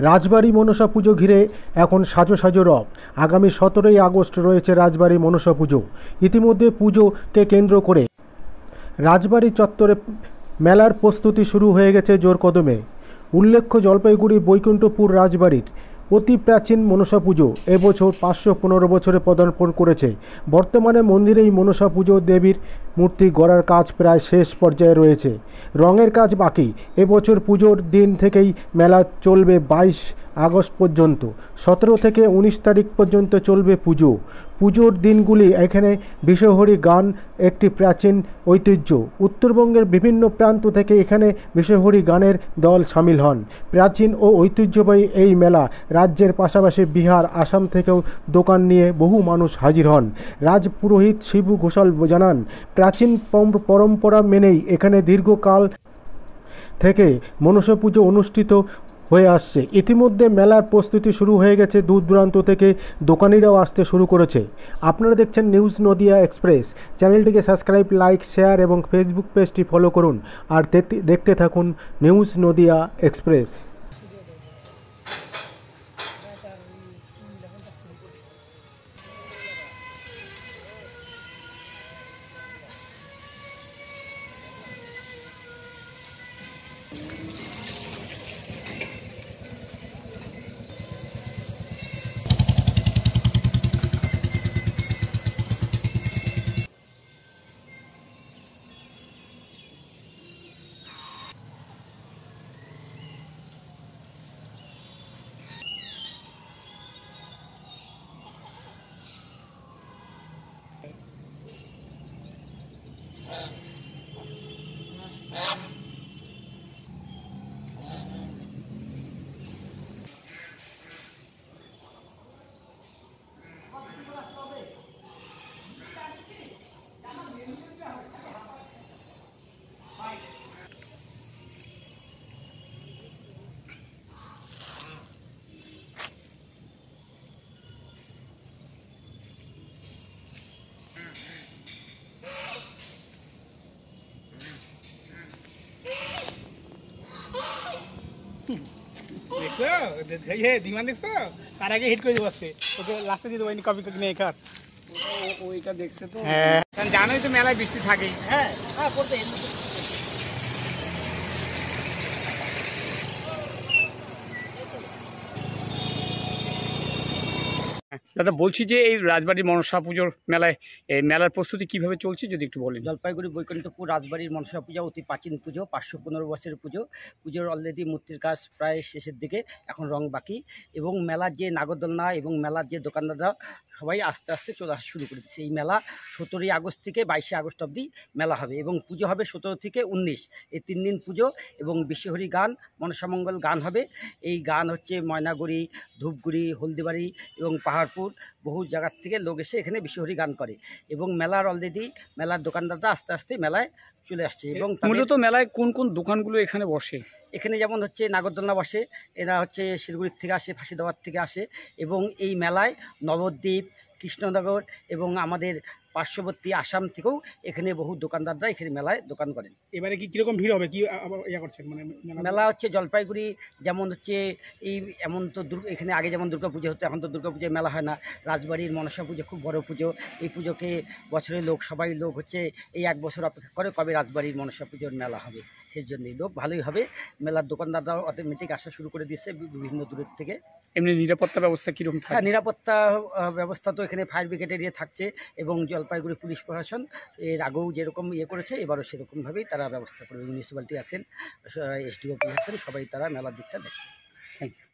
রাজবাড়ী মনসা পুজো ঘিরে এখন সাজো সাজো রব। আগামী 17ই আগস্ট রয়েছে রাজবাড়ী মনসা পুজো। ইতিমধ্যে পুজোকে কেন্দ্র করে রাজবাড়ী চত্বরে মেলার প্রস্তুতি শুরু হয়ে গেছে জোর কদমে। উল্লেখ্য, জলপাইগুড়ি বৈকুণ্ঠপুর রাজবাড়ির অতি প্রাচীন মনসা পুজো এবছর 515 বছরে পদার্পণ করেছে। বর্তমানে মন্দিরেই মনসা পুজো দেবীর মূর্তি গড়ার কাজ প্রায় শেষ পর্যায়ে রয়েছে। রঙের কাজ বাকি। এবছর পুজোর দিন থেকেই মেলা চলবে 22 আগস্ট পর্যন্ত। 17 থেকে 19 তারিখ পর্যন্ত চলবে পুজো। পুজোর দিনগুলি এখানে বিষহরি গান একটি প্রাচীন ঐতিহ্য। উত্তরবঙ্গের বিভিন্ন প্রান্ত থেকে এখানে বিষহরি গানের দল সামিল হন। প্রাচীন ও ঐতিহ্যবাহী এই মেলা রাজ্যের পাশাপাশি বিহার, আসাম থেকেও দোকান নিয়ে বহু মানুষ হাজির হন। রাজপুরোহিত শিবু ঘোষাল জানান, প্রাচীন পরম্পরা মেনেই এখানে দীর্ঘকাল থেকে মনসা পুজো অনুষ্ঠিত হয়ে আসছে। ইতিমধ্যে মেলার প্রস্তুতি শুরু হয়ে গেছে, দূর দূরান্ত থেকে দোকানিরাও আসতে শুরু করেছে। আপনারা দেখছেন নিউজ নদিয়া এক্সপ্রেস। চ্যানেলটিকে সাবস্ক্রাইব, লাইক, শেয়ার এবং ফেসবুক পেজটি ফলো করুন। আর দেখতে থাকুন নিউজ নদিয়া এক্সপ্রেস। দেখছো দিমান দেখছো তার আগে হিট করে দিচ্ছে ওকে লাস্টে দিয়ে দেবো কপি নিয়ে কার ওইটা দেখছে তো। হ্যাঁ জানোই তো মেলায় বৃষ্টি থাকেই। হ্যাঁ হ্যাঁ করতে দাদা, বলছি যে এই রাজবাড়ির মনসা পুজোর মেলায় এই মেলার প্রস্তুতি কিভাবে চলছে যদি একটু বলেন। জলপাইগুড়ি বৈকুণ্ঠপুর রাজবাড়ির মনসা পূজা অতি প্রাচীন পুজো, 515 বছরের পুজো। পুজোর অলরেডি মূর্তির কাজ প্রায় শেষের দিকে, এখন রং বাকি। এবং মেলার যে নাগরদোলনা এবং মেলার যে দোকানদাররা সবাই আস্তে আস্তে চলে আসা শুরু করে দিচ্ছে। এই মেলা 17ই আগস্ট থেকে 22শে আগস্ট অবধি মেলা হবে এবং পুজো হবে 17 থেকে 19, এই 3 দিন পুজো। এবং বিশ্বহরি গান, মনসামঙ্গল গান হবে। এই গান হচ্ছে ময়নাগুড়ি, ধূপগুড়ি, হলদিবাড়ি এবং পাহাড়পুর বহু জায়গার থেকে লোক এসে এখানে বিশ্বহরি গান করে। এবং মেলার অলরেডি মেলার দোকানদাররা আস্তে আস্তে মেলায় চলে আসছে। এবং মূলত মেলায় কোন কোন দোকানগুলো এখানে বসে? এখানে যেমন হচ্ছে নাগরদোলনা বসে, এরা হচ্ছে শিলিগুড়ির থেকে আসে, ফাঁসিদাবাদ থেকে আসে। এবং এই মেলায় নবদ্বীপ, কৃষ্ণনগর এবং আমাদের পার্শ্ববর্তী আসাম থেকেও এখানে বহু দোকানদাররা এখানে মেলায় দোকান করেন। এবারে কি কীরকম ভিড় হবে, কি ইয়া করছেন? মানে মেলা হচ্ছে জলপাইগুড়ি যেমন হচ্ছে এই এমন তো এখানে আগে যেমন দুর্গাপুজো হতো, এখন তো দুর্গাপুজোয় মেলা হয় না। রাজবাড়ির মনসা পুজো খুব বড় পুজো। এই পুজোকে বছরের লোক সবাই লোক হচ্ছে এই 1 বছর অপেক্ষা করে কবে রাজবাড়ির মনসা পুজোর মেলা হবে। সেই জন্যই লোক ভালোই হবে। মেলার দোকানদাররাও অটোমেটিক আসা শুরু করে দিয়েছে বিভিন্ন দূরের থেকে। এমনি নিরাপত্তা ব্যবস্থা কীরকম থাকে? হ্যাঁ, নিরাপত্তা ব্যবস্থা তো এখানে ফায়ার ব্রিগেড এরিয়া থাকছে এবং জলপাইগুড়ি পুলিশ প্রশাসন এর আগেও যেরকম করেছে এবারও সেরকমভাবেই তারা ব্যবস্থা করবে। মিউনিসিপ্যালিটি আছেন, এসডিও আছেন, সবাই তারা মেলার দিকটা দেখে। Thank you.